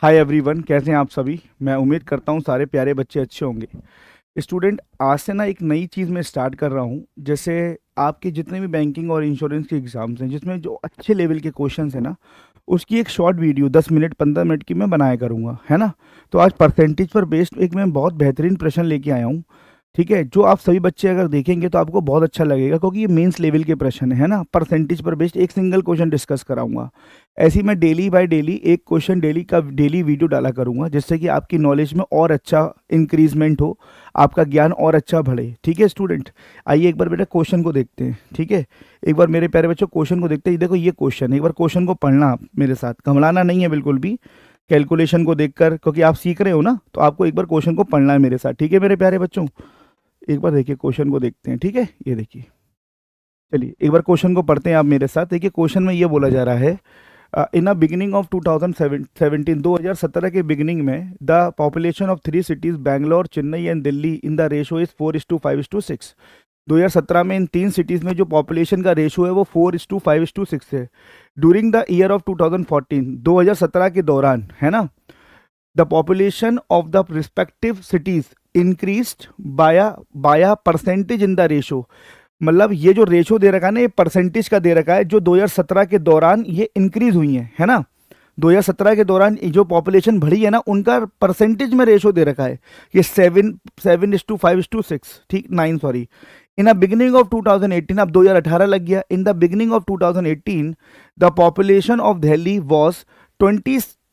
Hi everyone, कैसे हैं आप सभी। मैं उम्मीद करता हूँ सारे प्यारे बच्चे अच्छे होंगे। स्टूडेंट, आज से ना एक नई चीज़ मैं स्टार्ट कर रहा हूँ। जैसे आपके जितने भी बैंकिंग और इंश्योरेंस के एग्ज़ाम्स हैं, जिसमें जो अच्छे लेवल के क्वेश्चंस हैं ना, उसकी एक शॉर्ट वीडियो 10 मिनट 15 मिनट की मैं बनाया करूँगा, है ना। तो आज परसेंटेज पर बेस्ड एक मैं बहुत बेहतरीन प्रश्न लेके आया हूँ। ठीक है, जो आप सभी बच्चे अगर देखेंगे तो आपको बहुत अच्छा लगेगा, क्योंकि ये मेंस लेवल के प्रश्न है ना। परसेंटेज पर बेस्ड एक सिंगल क्वेश्चन डिस्कस कराऊंगा। ऐसे ही मैं डेली बाय डेली एक क्वेश्चन डेली का डेली वीडियो डाला करूंगा, जिससे कि आपकी नॉलेज में और अच्छा इंक्रीजमेंट हो, आपका ज्ञान और अच्छा बढ़े। ठीक है स्टूडेंट, आइए एक बार बेटा क्वेश्चन को देखते हैं। ठीक है, एक बार मेरे प्यारे बच्चों क्वेश्चन को देखते हैं। देखो ये क्वेश्चन, एक बार क्वेश्चन को पढ़ना आप मेरे साथ, घबराना नहीं है बिल्कुल भी। कैलकुलेशन को देखकर, क्योंकि आप सीख रहे हो ना, तो आपको एक बार क्वेश्चन को पढ़ना है मेरे साथ। ठीक है मेरे प्यारे बच्चों, एक बार देखिए क्वेश्चन को देखते हैं। ठीक है, ये देखिए, चलिए एक बार क्वेश्चन को पढ़ते हैं आप मेरे साथ। देखिए क्वेश्चन में ये बोला जा रहा है, इन अ बिगिनिंग ऑफ 2017 2017 के बिगिनिंग में the population of 3 cities Bangalore, Chennai and Delhi in the ratio is 4:5:6। 2017 में इन 3 सिटीज में जो पॉपुलेशन का रेशो है वो 4:5:6 है। ड्यूरिंग द ईयर ऑफ 2014, 2017 के दौरान, है ना, the population of the respective cities increased बाया परसेंटेज इन द रेशो। मतलब ये जो रेशो दे रखा है ना, ये परसेंटेज का दे रखा है, जो 2017 के दौरान ये इंक्रीज हुई है ना। 2017 के दौरान जो पॉपुलेशन बढ़ी है ना, उनका परसेंटेज में रेशो दे रखा है ये 7:5:6, ठीक 9 sorry. In the beginning of 2018, अब 2018 लग गया। In the beginning of 2018 the population of Delhi was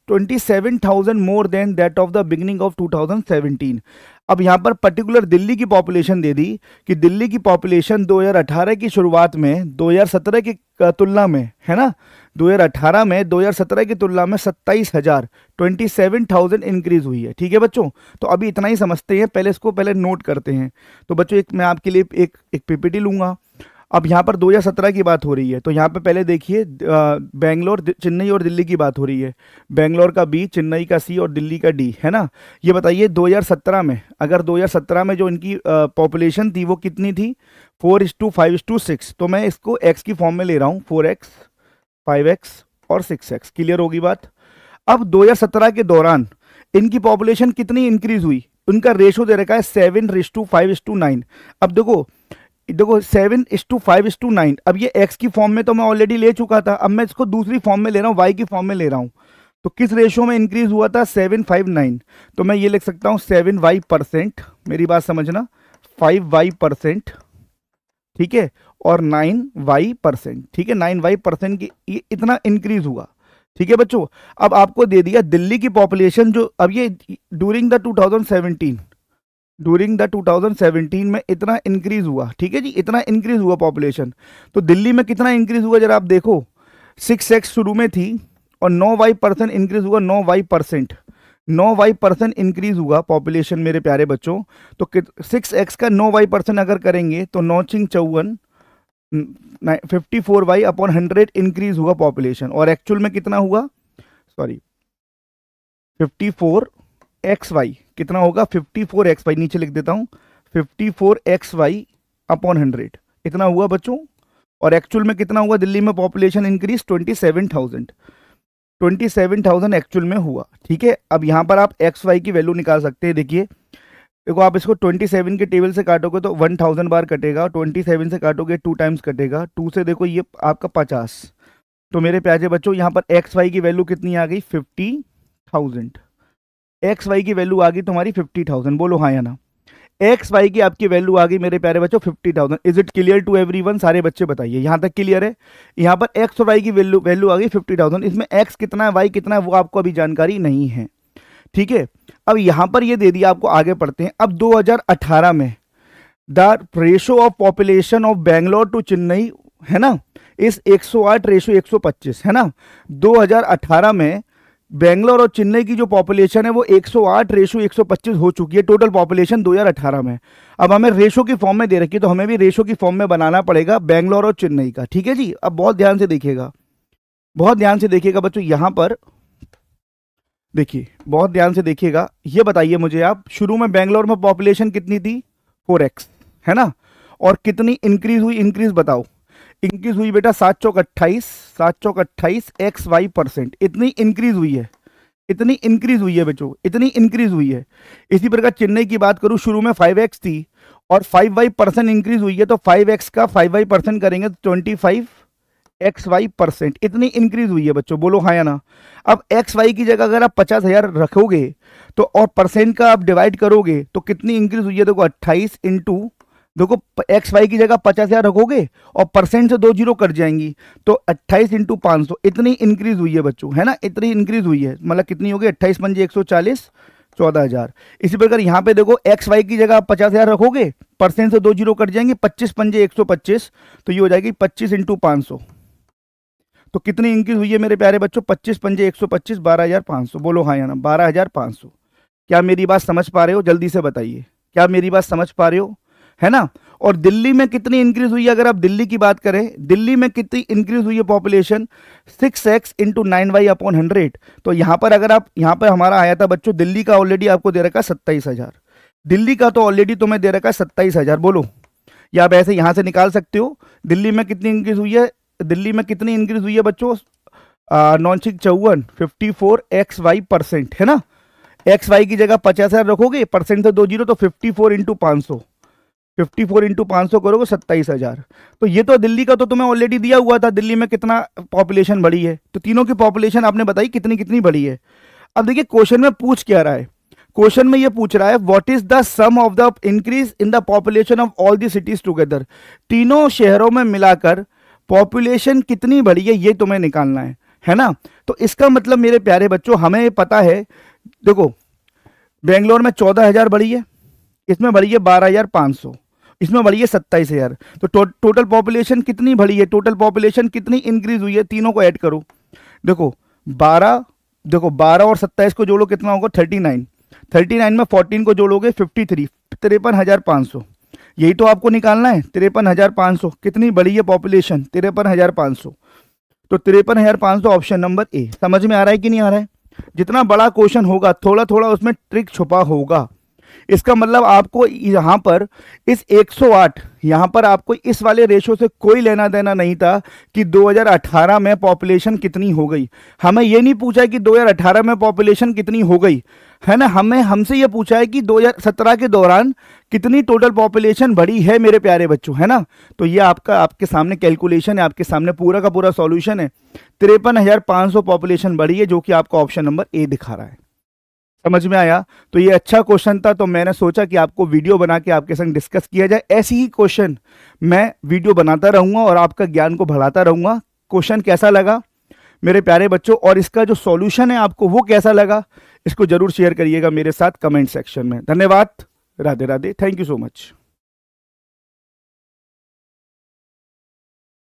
27,000 more than that of the beginning of 2017। अब यहाँ पर पर्टिकुलर दिल्ली की पॉपुलेशन दे दी कि दिल्ली की पॉपुलेशन 2018 की शुरुआत में 2017 की तुलना में, है ना, 2018 में 2017 की तुलना में 27,000 इंक्रीज हुई है। ठीक है बच्चों, तो अभी इतना ही समझते हैं, पहले इसको पहले नोट करते हैं। तो बच्चों एक मैं आपके लिए एक पीपीटी लूंगा। अब यहाँ पर 2017 की बात हो रही है, तो यहाँ पे पहले देखिए बेंगलोर, चेन्नई और दिल्ली की बात हो रही है। बेंगलोर का बी, चेन्नई का सी और दिल्ली का डी, है ना। ये बताइए 2017 में, अगर 2017 में जो इनकी पॉपुलेशन थी वो कितनी थी, 4:5:6। तो मैं इसको एक्स की फॉर्म में ले रहा हूँ, 4x 5x और 6x। क्लियर होगी बात। अब 2017 के दौरान इनकी पॉपुलेशन कितनी इंक्रीज हुई, उनका रेशो दे रखा है 7:5:9। अब देखो देखो 7:5:9। अब ये x की फॉर्म में तो मैं ऑलरेडी ले चुका था, अब मैं इसको दूसरी फॉर्म में ले रहा हूँ, y की फॉर्म में ले रहा हूँ। तो किस रेशो में इंक्रीज हुआ था, 7:5:9। तो मैं ये लिख सकता हूँ 7y%, मेरी बात समझना, 5y%, ठीक है, और 9y%। ठीक है, 9y% की ये इतना इंक्रीज हुआ। ठीक है बच्चों, अब आपको दे दिया दिल्ली की पॉपुलेशन, जो अब ये ड्यूरिंग द 2017 में इतना इंक्रीज हुआ। ठीक है जी, इतना इंक्रीज हुआ पॉपुलेशन। तो दिल्ली में कितना इंक्रीज हुआ जरा आप देखो, 6x शुरू में थी और 9y% इंक्रीज हुआ, 9y% इंक्रीज हुआ पॉपुलेशन मेरे प्यारे बच्चों। तो 6x का 9y% अगर करेंगे तो 9×54 54y/100 इंक्रीज हुआ पॉपुलेशन। और एक्चुअल में कितना हुआ, सॉरी 54xy, कितना होगा 54xy, नीचे लिख देता हूँ 54xy/100 इतना हुआ बच्चों। और एक्चुअल में कितना हुआ, दिल्ली में पॉपुलेशन इंक्रीज 27,000 एक्चुअल में हुआ। ठीक है, अब यहाँ पर आप एक्स वाई की वैल्यू निकाल सकते हैं। देखिए देखो, आप इसको 27 के टेबल से काटोगे तो 1000 बार कटेगा, 27 से काटोगे 2 टाइम्स कटेगा, 2 से देखो ये आपका 50। तो मेरे प्यारे बच्चों यहाँ पर एक्स वाई की वैल्यू कितनी आ गई, 50,000। एक्स वाई की वैल्यू आ गई तुम्हारी 50,000, बोलो हाँ या ना। एक्स वाई की आपकी वैल्यू आ गई मेरे प्यारे बच्चों 50,000। Is it clear to everyone, सारे बच्चे बताइए, यहाँ तक क्लियर है। यहाँ पर एक्स और वाई की वैल्यू आ गई 50,000। इसमें एक्स कितना है, वाई कितना है, वो आपको अभी जानकारी नहीं है। ठीक है, अब यहाँ पर ये दे दिया आपको, आगे पढ़ते हैं। अब 2018 में the ratio of population of Bangalore to Chennai, है ना, इस 108:125, है ना। 2018 में बेंगलोर और चेन्नई की जो पॉपुलेशन है वो 108:125 हो चुकी है, टोटल पॉपुलेशन 2018 में। अब हमें रेशो की फॉर्म में दे रखी है, तो हमें भी रेशो की फॉर्म में बनाना पड़ेगा बेंगलोर और चेन्नई का। ठीक है जी, अब बहुत ध्यान से देखिएगा, बहुत ध्यान से देखिएगा बच्चों। यहां पर देखिए, बहुत ध्यान से देखिएगा। ये बताइए मुझे आप, शुरू में बेंगलोर में पॉपुलेशन कितनी थी, 4x, है ना, और कितनी इंक्रीज हुई, इंक्रीज बताओ। इंक्रीज हुई बेटा 7 चौक 28 XY%, इतनी इंक्रीज हुई है। इतनी इंक्रीज हुई है बच्चों, इतनी इंक्रीज हुई है। इसी प्रकार चेन्नई की बात करूं, शुरू में 5x थी और 5y% इंक्रीज हुई है, तो 5x का 5y% करेंगे तो 25xy%, इतनी इंक्रीज हुई है बच्चों, बोलो हाँ या ना। अब xy की जगह अगर आप 50,000 रखोगे तो और परसेंट का आप डिवाइड करोगे तो कितनी इंक्रीज हुई है, देखो 28 इंटू, देखो एक्स वाई की जगह 50,000 रखोगे और परसेंट से 2 जीरो कट जाएंगी, तो 28 इंटू 500, इतनी इंक्रीज हुई है बच्चों, है ना, इतनी इंक्रीज हुई है, मतलब कितनी होगी 28 पंजे 140, 14,000। इसी प्रकार यहाँ पे देखो एक्स वाई की जगह आप 50,000 रखोगे, परसेंट से 2 जीरो कट जाएंगे, 25 पंजे 125, तो ये हो जाएगी 25 इंटू 500। तो कितनी इंक्रीज हुई है मेरे प्यारे बच्चों, 25 पंजे 125, 12,500, बोलो हाँ या ना, 12,500। क्या मेरी बात समझ पा रहे हो, जल्दी से बताइए, क्या मेरी बात समझ पा रहे हो, है ना। और दिल्ली में कितनी इंक्रीज हुई है, अगर आप दिल्ली की बात करें, दिल्ली में कितनी इंक्रीज हुई है पॉपुलेशन, 6x इंटू 9y/100। तो यहां पर अगर आप, यहां पर हमारा आया था बच्चों, दिल्ली का ऑलरेडी आपको दे रखा है 27,000, दिल्ली का तो ऑलरेडी तुम्हें दे रखा है 27,000, बोलो, या आप ऐसे यहां से निकाल सकते हो दिल्ली में कितनी इंक्रीज हुई है, दिल्ली में कितनी इंक्रीज हुई है बच्चों, 9-6-54, 54xy%, है ना। एक्स वाई की जगह 50,000 रखोगे, परसेंट से 2 जीरो, तो 54 इंटू 500, 54 इंटू 500 करोगे 27,000। तो ये तो दिल्ली का तो तुम्हें ऑलरेडी दिया हुआ था, दिल्ली में कितना पॉपुलेशन बढ़ी है, तो तीनों की पॉपुलेशन आपने बताई कितनी कितनी बढ़ी है। अब देखिए क्वेश्चन में पूछ क्या रहा है, क्वेश्चन में ये पूछ रहा है what is the sum of the increase in the population of all the cities together, तीनों शहरों में मिलाकर पॉपुलेशन कितनी बढ़ी है, ये तुम्हें निकालना है ना। तो इसका मतलब मेरे प्यारे बच्चों हमें पता है, देखो बेंगलोर में 14,000 बढ़ी है, इसमें बढ़ी है 12,500, इसमें बढ़ी है 27,000, तो टोटल पॉपुलेशन कितनी बढ़ी है, टोटल पॉपुलेशन कितनी इंक्रीज हुई है, तीनों को ऐड करो। देखो 12, देखो 12 और 27 को जोड़ो कितना होगा 39, 39 में 14 को जोड़ोगे 53, 53,500, यही तो आपको निकालना है, 53,500 कितनी बढ़ी है पॉपुलेशन, 53,500। तो 53,500 ऑप्शन नंबर ए। समझ में आ रहा है कि नहीं आ रहा है। जितना बड़ा क्वेश्चन होगा थोड़ा थोड़ा उसमें ट्रिक छुपा होगा। इसका मतलब आपको यहाँ पर इस 108, यहाँ पर आपको इस वाले रेशो से कोई लेना देना नहीं था कि 2018 में पॉपुलेशन कितनी हो गई। हमें ये नहीं पूछा कि 2018 में पॉपुलेशन कितनी हो गई, है ना, हमें हमसे ये पूछा है कि 2017 के दौरान कितनी टोटल पॉपुलेशन बढ़ी है मेरे प्यारे बच्चों, है ना। तो ये आपका आपके सामने कैलकुलेशन है, आपके सामने पूरा का पूरा सॉल्यूशन है। 53,500 पॉपुलेशन बढ़ी है, जो कि आपका ऑप्शन नंबर ए दिखा रहा है। समझ में आया। तो ये अच्छा क्वेश्चन था, तो मैंने सोचा कि आपको वीडियो बना के आपके संग डिस्कस किया जाए। ऐसी ही क्वेश्चन मैं वीडियो बनाता रहूँगा और आपका ज्ञान को बढ़ाता रहूँगा। क्वेश्चन कैसा लगा मेरे प्यारे बच्चों, और इसका जो सॉल्यूशन है आपको वो कैसा लगा, इसको जरूर शेयर करिएगा मेरे साथ कमेंट सेक्शन में। धन्यवाद, Radhe Radhe, thank you so much.